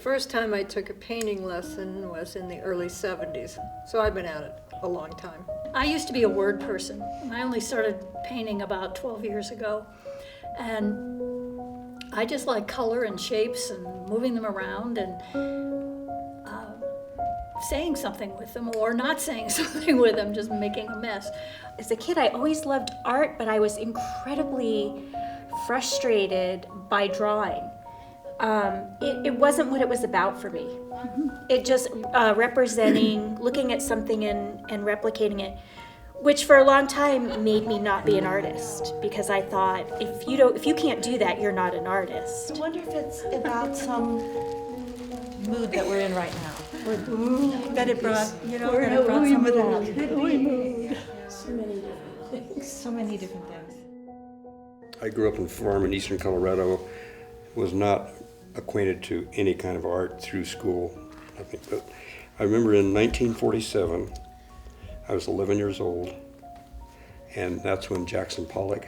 first time I took a painting lesson was in the early 70s, so I've been at it a long time. I used to be a word person. I only started painting about 12 years ago. And I just like color and shapes and moving them around and saying something with them or not saying something with them, just making a mess. As a kid, I always loved art, but I was incredibly frustrated by drawing. It wasn't what it was about for me. It just representing, looking at something and replicating it, which for a long time made me not be an artist, because I thought if you can't do that, you're not an artist. I wonder if it's about some mood that we're in right now. That it brought, some of that. So many different things. I grew up on a farm in eastern Colorado, was not acquainted to any kind of art through school, nothing. But I remember in 1947, I was 11 years old, and that's when Jackson Pollock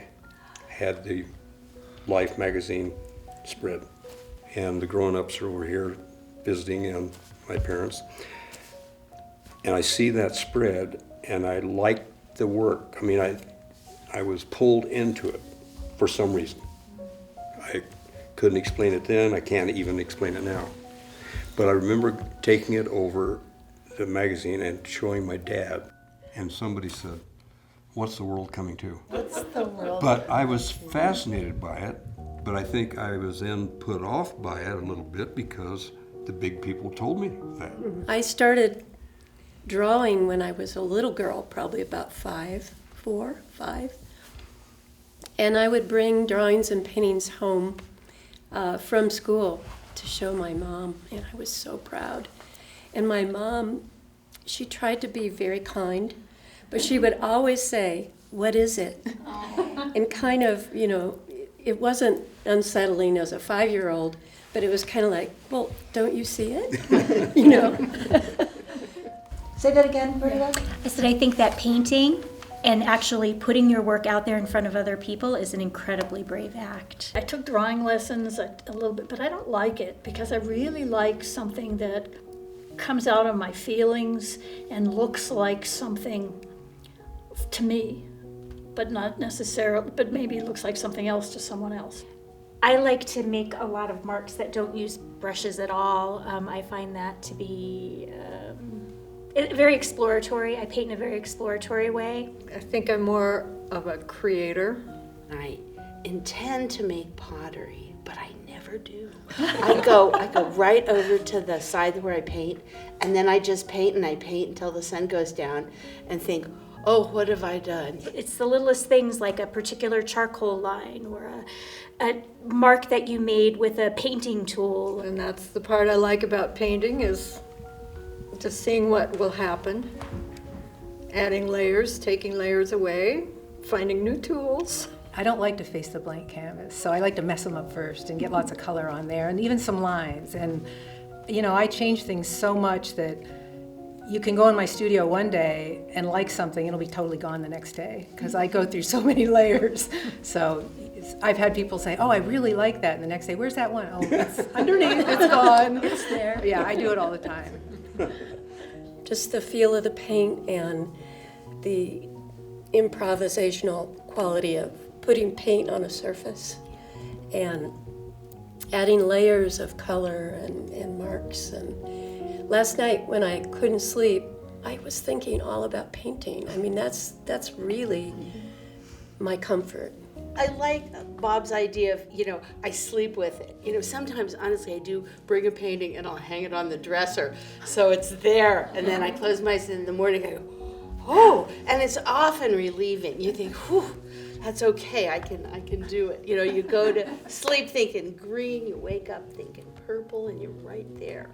had the Life magazine spread. And the grown-ups are over here visiting, and my parents. And I see that spread, and I liked the work. I mean, I was pulled into it for some reason. I couldn't explain it then, I can't even explain it now. But I remember taking it over the magazine and showing my dad, and somebody said, "What's the world coming to?" What's the world? But I was fascinated by it, but I think I was then put off by it a little bit because the big people told me that. I started drawing when I was a little girl, probably about 4, 5. And I would bring drawings and paintings home from school to show my mom, and I was so proud. And my mom, she tried to be very kind, but she would always say, "What is it?" And kind of, it wasn't unsettling as a 5-year-old, but it was kind of like, "Well, don't you see it?" Say that again, Bernadette. I said I think that painting and actually putting your work out there in front of other people is an incredibly brave act. I took drawing lessons a little bit, but I don't like it because I really like something that comes out of my feelings and looks like something to me, but not necessarily, but maybe it looks like something else to someone else. I like to make a lot of marks that don't use brushes at all. I find that to be very exploratory. I paint in a very exploratory way. I think I'm more of a creator. I intend to make pottery, but I never do. I go right over to the side where I paint, and then I just paint and I paint until the sun goes down and think, oh, what have I done? It's the littlest things like a particular charcoal line or a mark that you made with a painting tool. And that's the part I like about painting, is just seeing what will happen, adding layers, taking layers away, finding new tools. I don't like to face the blank canvas, so I like to mess them up first and get lots of color on there and even some lines. And I change things so much that you can go in my studio one day and like something, it'll be totally gone the next day because I go through so many layers. So I've had people say, "Oh, I really like that," and the next day, "Where's that one?" "Oh, it's underneath, it's gone." It's there. Yeah, I do it all the time. Just the feel of the paint and the improvisational quality of putting paint on a surface and adding layers of color and marks. And last night when I couldn't sleep, I was thinking all about painting. I mean, that's really my comfort. I like Bob's idea of, I sleep with it. Sometimes, honestly, I do bring a painting and I'll hang it on the dresser so it's there. And then I close my eyes in the morning, I go, oh, and it's often relieving. You think, whew, that's okay, I can do it. You go to sleep thinking green, you wake up thinking purple, and you're right there.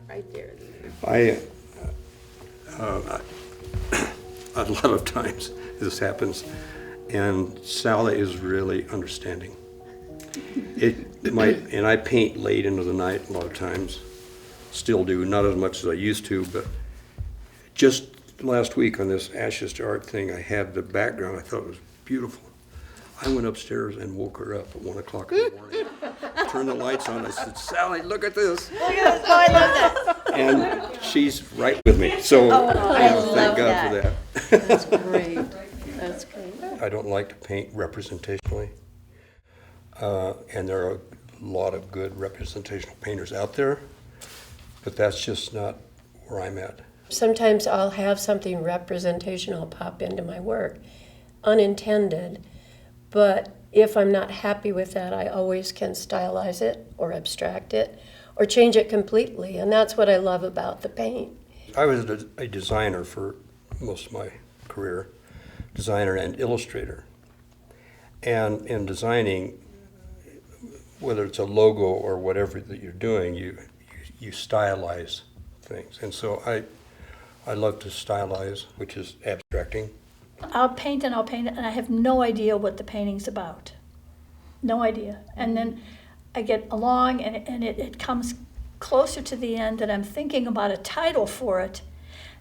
A lot of times this happens, and Sally is really understanding. And I paint late into the night a lot of times, still do, not as much as I used to, but just last week on this Ashes to Art thing, I had the background, I thought it was beautiful. I went upstairs and woke her up at 1 o'clock in the morning. turned the lights on. I said, Sally, look at this. Oh, I love that. And she's right with me. So thank God for that. That's great. That's great. I don't like to paint representationally. And there are a lot of good representational painters out there, but that's just not where I'm at. Sometimes I'll have something representational pop into my work, unintended, but if I'm not happy with that, I always can stylize it or abstract it or change it completely, and that's what I love about the paint. I was a designer for most of my career, designer and illustrator. And in designing, whether it's a logo or whatever that you're doing, you stylize things. And so I love to stylize, which is abstracting. I'll paint, and I have no idea what the painting's about. No idea. And then I get along, and it comes closer to the end, and I'm thinking about a title for it,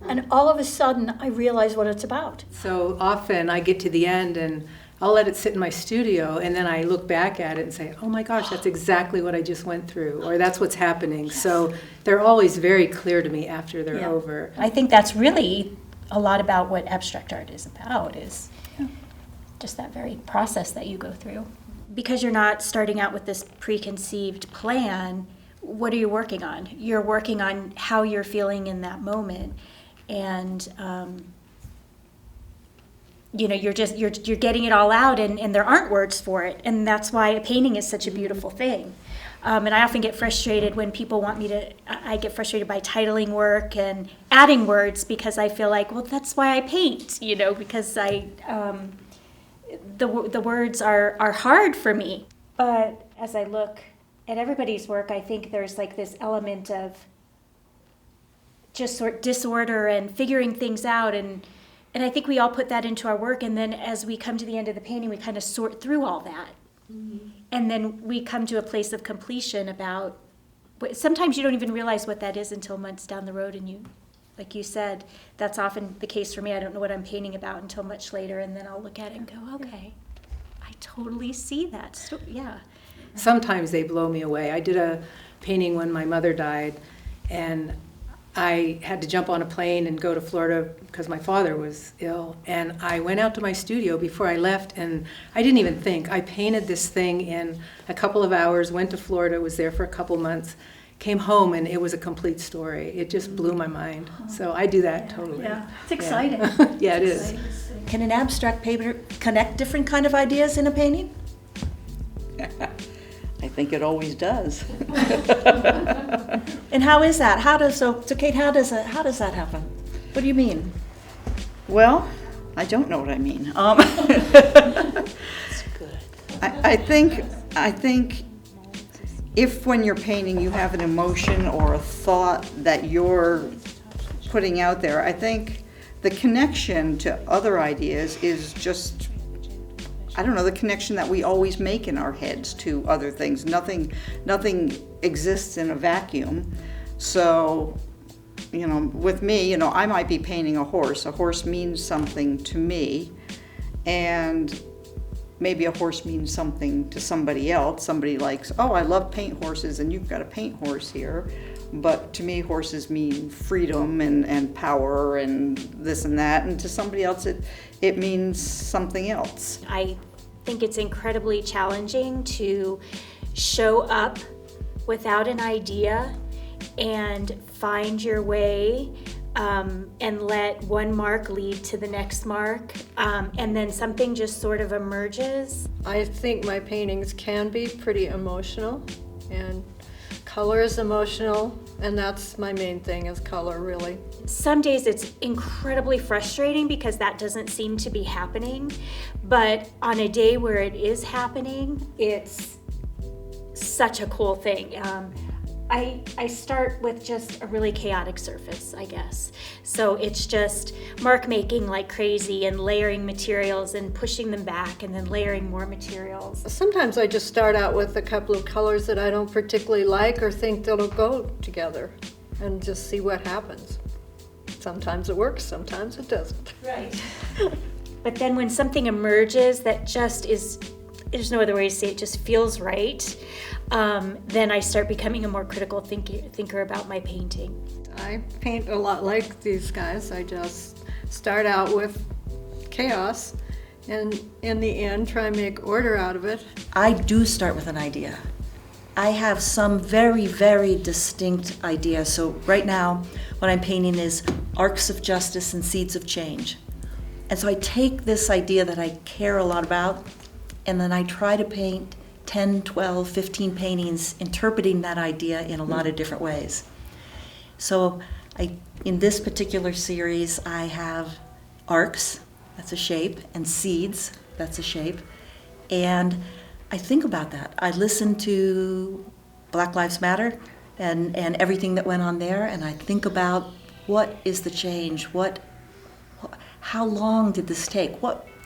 and all of a sudden I realize what it's about. So often I get to the end and I'll let it sit in my studio, and then I look back at it and say, oh my gosh, that's exactly what I just went through, or that's what's happening. So they're always very clear to me after they're over. I think that's really a lot about what abstract art is about, is just that very process that you go through. Because you're not starting out with this preconceived plan, what are you working on? You're working on how you're feeling in that moment. And you're getting it all out, and there aren't words for it, and that's why a painting is such a beautiful thing. And I often get frustrated when people want me to. I get frustrated by titling work and adding words, because I feel like, well, that's why I paint, because the words are hard for me. But as I look at everybody's work, I think there's like this element of just sort of disorder and figuring things out, and I think we all put that into our work, and then as we come to the end of the painting, we kind of sort through all that. Mm-hmm. And then we come to a place of completion about, sometimes you don't even realize what that is until months down the road, and you, like you said, that's often the case for me. I don't know what I'm painting about until much later, and then I'll look at it and go, okay, I totally see that. So, yeah. Sometimes they blow me away. I did a painting when my mother died, and I had to jump on a plane and go to Florida because my father was ill. And I went out to my studio before I left, and I didn't even think. I painted this thing in a couple of hours, went to Florida, was there for a couple months, came home, and it was a complete story. It just blew my mind. So I do that totally. Yeah, it's exciting. Yeah, it is. Can an abstract painter connect different kind of ideas in a painting? I think it always does. And how is that? So Kate, how does that happen? What do you mean? Well, I don't know what I mean. That's good. I think if when you're painting you have an emotion or a thought that you're putting out there, I think the connection to other ideas is just, I don't know, the connection that we always make in our heads to other things. Nothing exists in a vacuum. So, with me, I might be painting a horse. A horse means something to me, and maybe a horse means something to somebody else. Somebody likes, oh, I love paint horses, and you've got a paint horse here. But to me, horses mean freedom and power and this and that, and to somebody else it means something else. I think it's incredibly challenging to show up without an idea and find your way, and let one mark lead to the next mark, and then something just sort of emerges. I think my paintings can be pretty emotional, and color is emotional, and that's my main thing, is color, really. Some days it's incredibly frustrating because that doesn't seem to be happening, but on a day where it is happening, it's such a cool thing. I start with just a really chaotic surface, I guess. So it's just mark making like crazy and layering materials and pushing them back and then layering more materials. Sometimes I just start out with a couple of colors that I don't particularly like or think that'll go together, and just see what happens. Sometimes it works, sometimes it doesn't. Right. But then when something emerges that just is, there's no other way to say it, just feels right, then I start becoming a more critical thinker about my painting. I paint a lot like these guys. I just start out with chaos and in the end try and make order out of it. I do start with an idea. I have some very, very distinct idea. So right now, what I'm painting is arcs of justice and seeds of change. And so I take this idea that I care a lot about, and then I try to paint 10, 12, 15 paintings interpreting that idea in a lot of different ways. So in this particular series, I have arcs, that's a shape, and seeds, that's a shape. And I think about that. I listen to Black Lives Matter and everything that went on there, and I think about what is the change, how long did this take,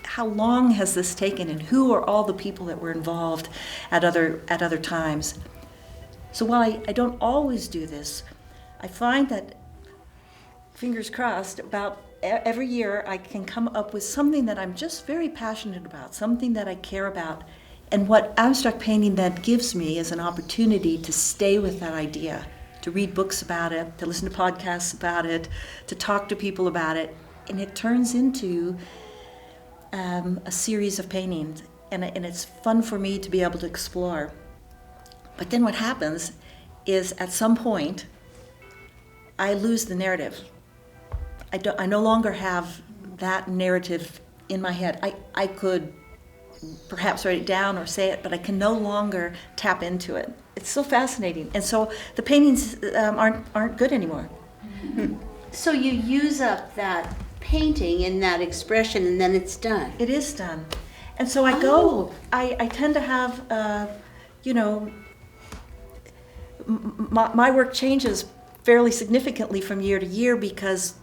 how long has this taken, and who are all the people that were involved at other times. So while I don't always do this, I find that, fingers crossed, about every year I can come up with something that I'm just very passionate about, something that I care about. And what abstract painting that gives me is an opportunity to stay with that idea, to read books about it, to listen to podcasts about it, to talk to people about it. And it turns into a series of paintings. And it's fun for me to be able to explore. But then what happens is at some point, I lose the narrative. I no longer have that narrative in my head. I could perhaps write it down or say it, but I can no longer tap into it. It's so fascinating. And so the paintings aren't good anymore. So you use up that painting and that expression, and then it's done. It is done. And so I tend to have, my work changes fairly significantly from year to year because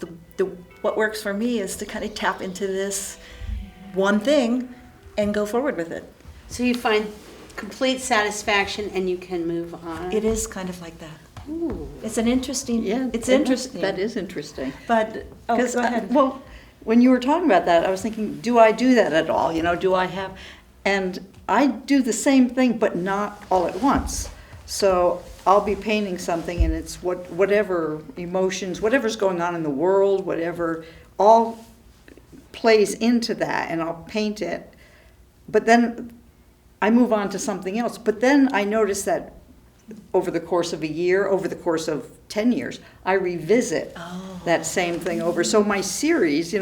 what works for me is to kind of tap into this one thing and go forward with it. So you find complete satisfaction and you can move on. It is kind of like that. Ooh. It's an interesting, Yeah, it's interesting. That is interesting. But, go ahead. Well, when you were talking about that, I was thinking, do I do that at all? Do I have, and I do the same thing, but not all at once. So I'll be painting something and it's whatever emotions, whatever's going on in the world, whatever, all plays into that, and I'll paint it. But then I move on to something else. But then I notice that over the course of a year, over the course of 10 years, I revisit that same thing over. So my series,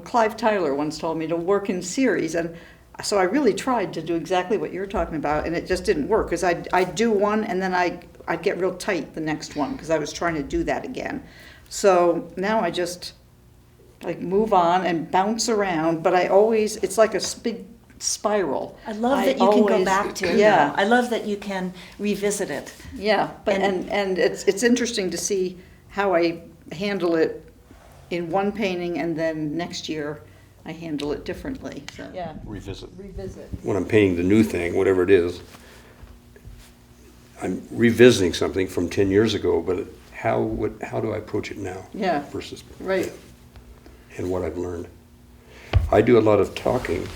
Clive Tyler once told me to work in series, and so I really tried to do exactly what you're talking about, and it just didn't work, because I'd do one, and then I'd get real tight the next one, because I was trying to do that again. So now I just move on and bounce around, but it's like a big spiral. I love that you can go back to it. Yeah. Now. I love that you can revisit it. Yeah, but and it's interesting to see how I handle it in one painting, and then next year I handle it differently. So. Yeah. Revisit. Revisit. When I'm painting the new thing, whatever it is, I'm revisiting something from 10 years ago, but how do I approach it now? Yeah. Versus Right. and what I've learned. I do a lot of talking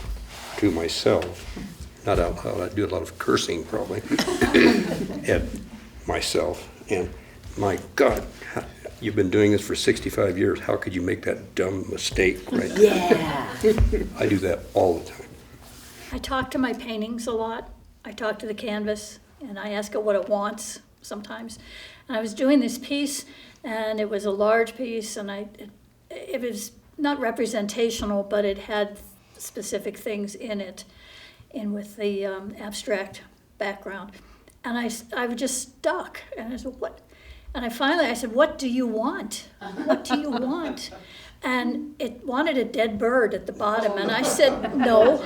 to myself, not out loud. I do a lot of cursing probably at myself. And my God, you've been doing this for 65 years. How could you make that dumb mistake right now? Yeah. I do that all the time. I talk to my paintings a lot. I talk to the canvas, and I ask it what it wants sometimes. And I was doing this piece, and it was a large piece, and it was not representational, but it had specific things in it, and with the abstract background. And I was just stuck, and I said, what? And I said, what do you want? What do you want? And it wanted a dead bird at the bottom, and I said, no,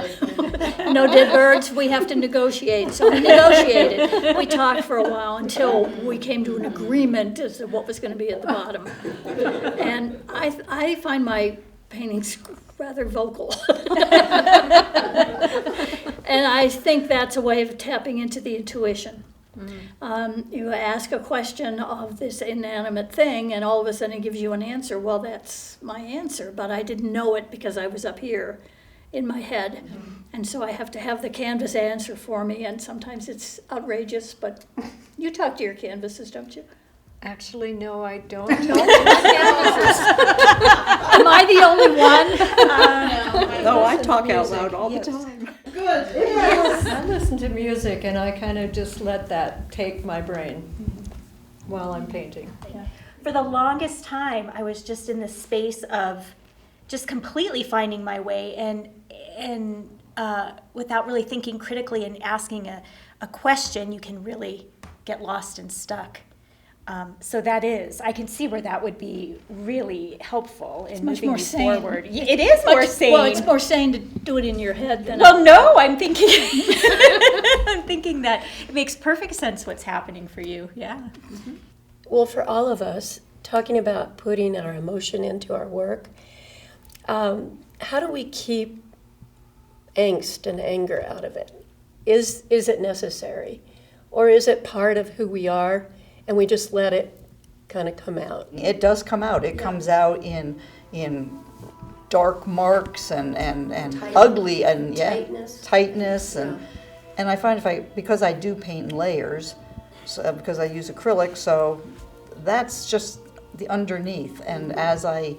no dead birds, we have to negotiate. So we negotiated. We talked for a while until we came to an agreement as to what was going to be at the bottom. And I find my paintings rather vocal. And I think that's a way of tapping into the intuition. You ask a question of this inanimate thing, and all of a sudden it gives you an answer. Well, that's my answer, but I didn't know it because I was up here. in my head. And so I have to have the canvas answer for me, and sometimes it's outrageous, but you talk to your canvases, don't you? Actually, no, I don't. Am I the only one? No, I talk out loud all the time. I listen to music and I kind of just let that take my brain while I'm painting. For the longest time, I was just in this space of just completely finding my way and without really thinking critically and asking a question, you can really get lost and stuck. So I can see where that would be really helpful in much moving more you sane. forward. It is more sane. Well, it's more sane to do it in your head than. Well, no, I'm thinking, I'm thinking that it makes perfect sense what's happening for you. Yeah. Well, for all of us, talking about putting our emotion into our work, how do we keep angst and anger out of it? Is it necessary? Or is it part of who we are and we just let it kind of come out? It does come out. It comes out in dark marks and ugly and tightness and I find because I do paint in layers, so because I use acrylic, so that's just the underneath. And as I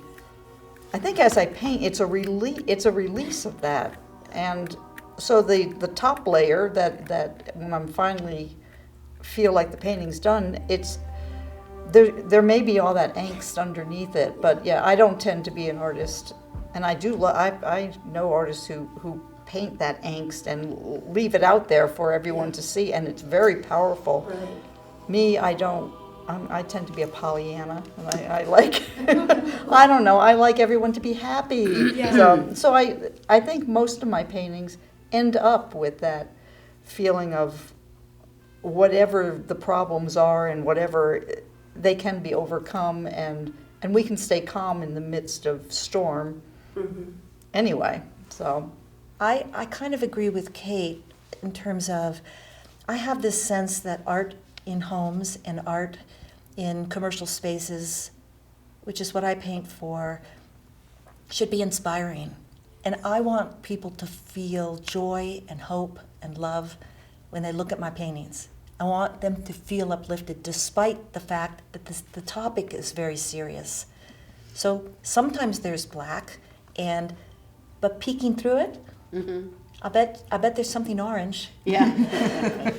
think as I paint, it's a release of that. And so the top layer that when I'm finally feel like the painting's done, it's there may be all that angst underneath it, but yeah, I don't tend to be an artist, and I know artists who paint that angst and leave it out there for everyone to see, and it's very powerful. Right. Me, I don't. I tend to be a Pollyanna, and I like, I don't know, I like everyone to be happy. Yeah. So I think most of my paintings end up with that feeling of whatever the problems are and whatever, they can be overcome, and we can stay calm in the midst of storm. Anyway, so. I kind of agree with Kate in terms of, I have this sense that art in homes and art in commercial spaces, which is what I paint for, should be inspiring. And I want people to feel joy and hope and love when they look at my paintings. I want them to feel uplifted despite the fact that the topic is very serious. So sometimes there's black, but peeking through it, I bet there's something orange. Yeah.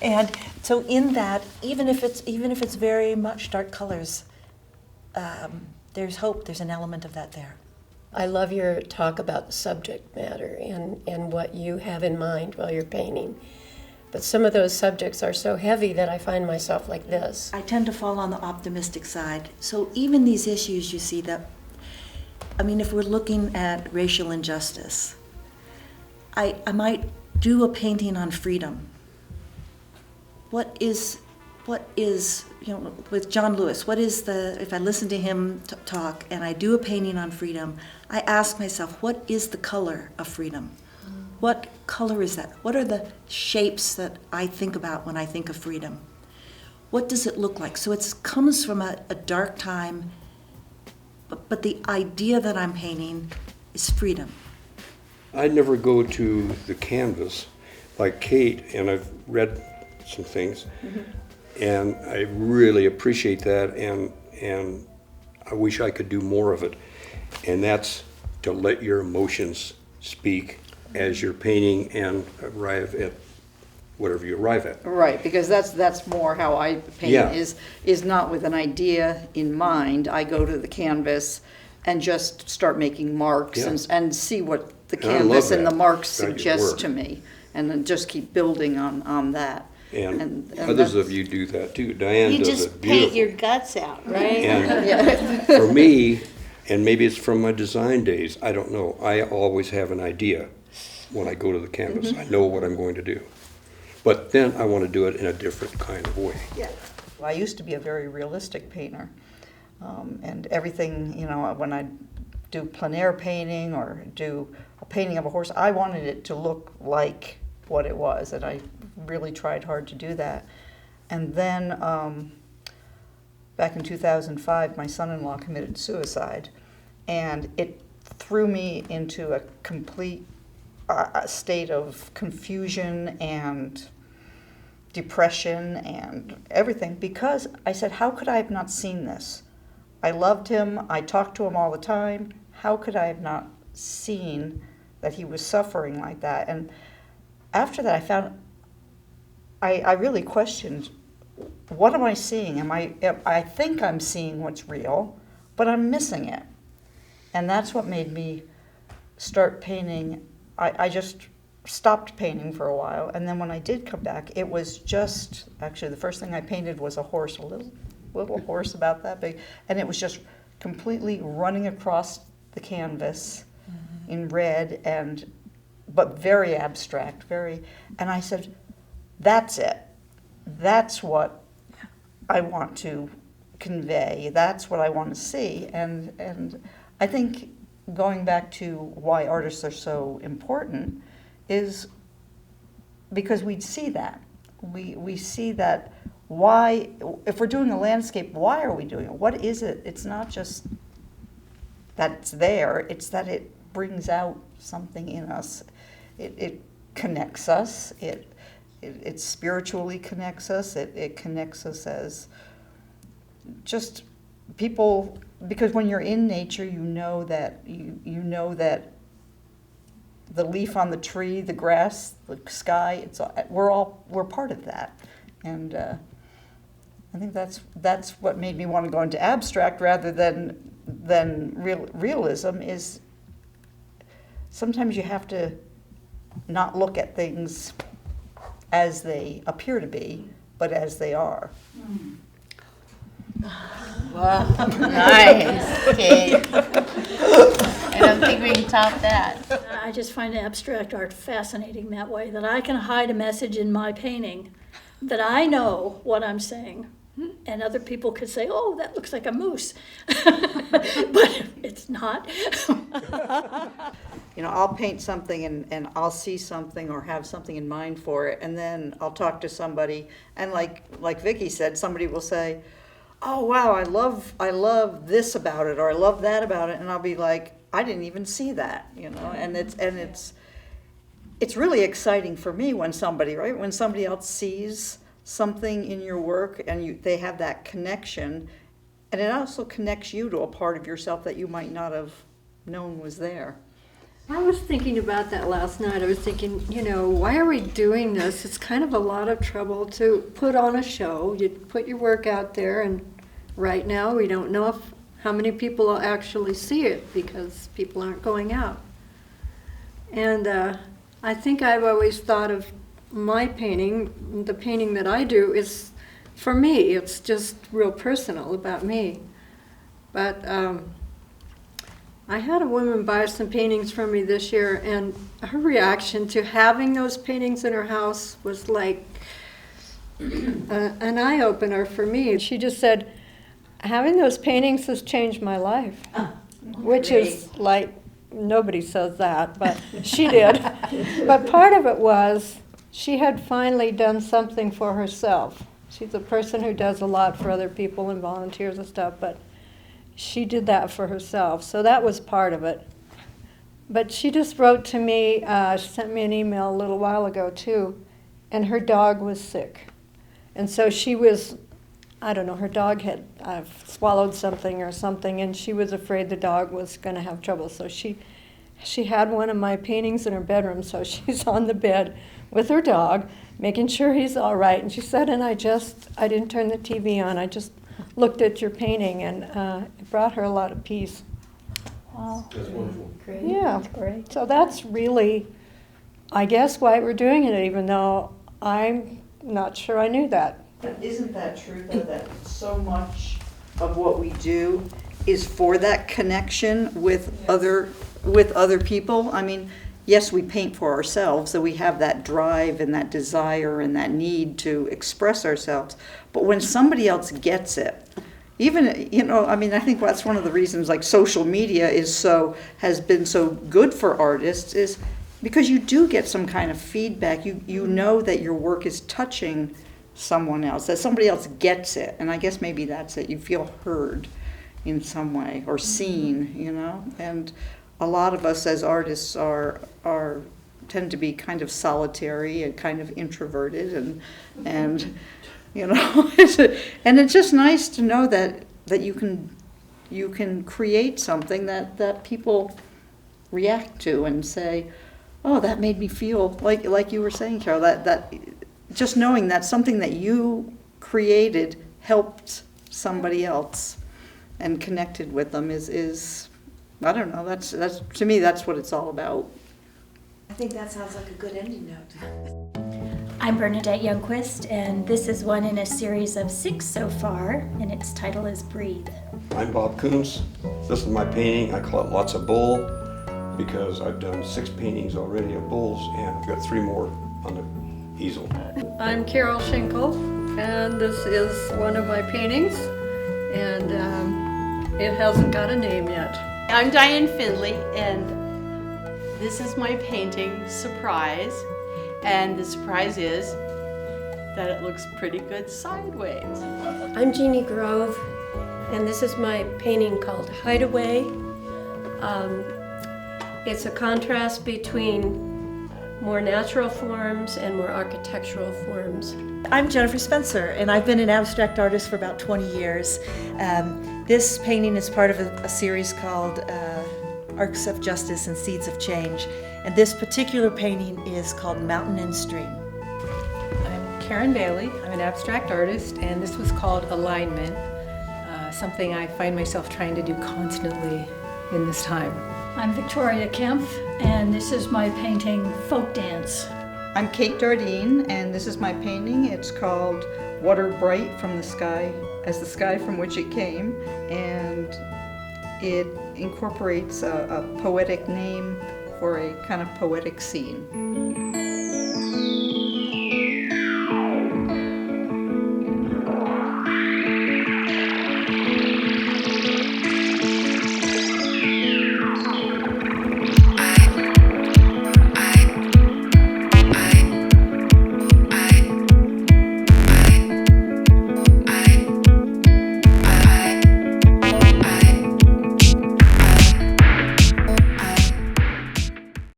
And so in that, even if it's very much dark colors, there's hope. There's an element of that there. I love your talk about the subject matter and what you have in mind while you're painting. But some of those subjects are so heavy that I find myself like this. I tend to fall on the optimistic side. So even these issues you see if we're looking at racial injustice, I might do a painting on freedom. What is, with John Lewis, if I listen to him talk and I do a painting on freedom, I ask myself, what is the color of freedom? What color is that? What are the shapes that I think about when I think of freedom? What does it look like? So it comes from a dark time, but the idea that I'm painting is freedom. I never go to the canvas like Kate, and I've read some things, and I really appreciate that, and I wish I could do more of it. And that's to let your emotions speak as you're painting and arrive at whatever you arrive at. Right, because that's more how I paint, Yeah. is not with an idea in mind. I go to the canvas and just start making marks Yeah. and see what the And I love canvas and the that marks about your suggest work. to me, and then just keep building on that. And others that's- of you do that too. Diane You does just it paint beautifully. your guts out, right? And for me, and maybe it's from my design days, I don't know, I always have an idea when I go to the canvas. I know what I'm going to do. But then I want to do it in a different kind of way. I used to be a very realistic painter, and everything, when I do plein air painting or do a painting of a horse, I wanted it to look like what it was, and I really tried hard to do that. And then back in 2005, my son-in-law committed suicide, and it threw me into a complete state of confusion and depression and everything, because I said, how could I have not seen this? I loved him. I talked to him all the time. How could I have not seen that he was suffering like that? And after that, I found I really questioned, what am I seeing? I think I'm seeing what's real, but I'm missing it. And that's what made me start painting. I just stopped painting for a while, and then when I did come back, it was just, actually the first thing I painted was a horse, a little horse about that big, and it was just completely running across the canvas in red, but very abstract, and I said, that's it. That's what I want to convey. That's what I want to see. And I think going back to why artists are so important is because we see that. We see that why, if we're doing a landscape, why are we doing it? What is it? It's not just that it's there, it's that it brings out something in us. It connects us, it spiritually connects us, it connects us as just people, because when you're in nature, you know that you know that the leaf on the tree, the grass, the sky, we're part of that. And I think that's what made me want to go into abstract rather than realism, is sometimes you have to not look at things as they appear to be, but as they are. Wow, nice, Kate. I don't think we can top that. I just find abstract art fascinating that way, that I can hide a message in my painting, that I know what I'm saying, and other people could say, oh, that looks like a moose, but it's not. You know, I'll paint something and I'll see something or have something in mind for it, and then I'll talk to somebody, and like Vicky said, somebody will say, oh wow, I love this about it, or I love that about it, and I'll be like, I didn't even see that, you know. And it's really exciting for me when somebody else sees something in your work and they have that connection, and it also connects you to a part of yourself that you might not have known was there. I was thinking about that last night. I was thinking, why are we doing this? It's kind of a lot of trouble to put on a show. You put your work out there, and right now we don't know how many people will actually see it because people aren't going out. And I think I've always thought of my painting, the painting that I do, is for me. It's just real personal about me. But I had a woman buy some paintings from me this year, and her reaction to having those paintings in her house was like an eye-opener for me. She just said, having those paintings has changed my life, which is like, nobody says that, but she did. But part of it was she had finally done something for herself. She's a person who does a lot for other people and volunteers and stuff, but she did that for herself, so that was part of it. But she just wrote to me, she sent me an email a little while ago too, and her dog was sick. And so she was, I don't know, her dog had swallowed something or something, and she was afraid the dog was going to have trouble. So she had one of my paintings in her bedroom, so she's on the bed with her dog, making sure he's all right. And she said, and I didn't turn the TV on, I just looked at your painting, and it brought her a lot of peace. Wow. That's wonderful. Great. Yeah. Great. So that's really, I guess, why we're doing it, even though I'm not sure I knew that. But isn't that true, though, that so much of what we do is for that connection with other people? I mean, yes, we paint for ourselves, so we have that drive and that desire and that need to express ourselves. But when somebody else gets it, even, I think that's one of the reasons like social media has been so good for artists, is because you do get some kind of feedback. You know that your work is touching someone else, that somebody else gets it. And I guess maybe that's it. You feel heard in some way or seen, and a lot of us as artists tend to be kind of solitary and kind of introverted and you know, and it's just nice to know that you can create something that people react to and say, oh, that made me feel like you were saying, Carol, that just knowing that something that you created helped somebody else and connected with them is I don't know, that's to me that's what it's all about. I think that sounds like a good ending note. I'm Bernadette Youngquist, and this is one in a series of 6 so far, and its title is Breathe. I'm Bob Kuntz. This is my painting. I call it Lots of Bull because I've done 6 paintings already of bulls and I've got 3 more on the easel. I'm Carol Schinkel, and this is one of my paintings, and it hasn't got a name yet. I'm Diane Findley, and this is my painting, Surprise. And the surprise is that it looks pretty good sideways. I'm Jeannie Grove, and this is my painting called Hideaway. It's a contrast between more natural forms and more architectural forms. I'm Jennifer Spencer, and I've been an abstract artist for about 20 years. This painting is part of a series called Arcs of Justice and Seeds of Change, and this particular painting is called Mountain and Stream. I'm Karen Bailey. I'm an abstract artist, and this was called Alignment, something I find myself trying to do constantly in this time. I'm Victoria Kempf, and this is my painting, Folk Dance. I'm Kate Dardine, and this is my painting. It's called Water Bright from the Sky, as the sky from which it came, and it incorporates a poetic name for a kind of poetic scene.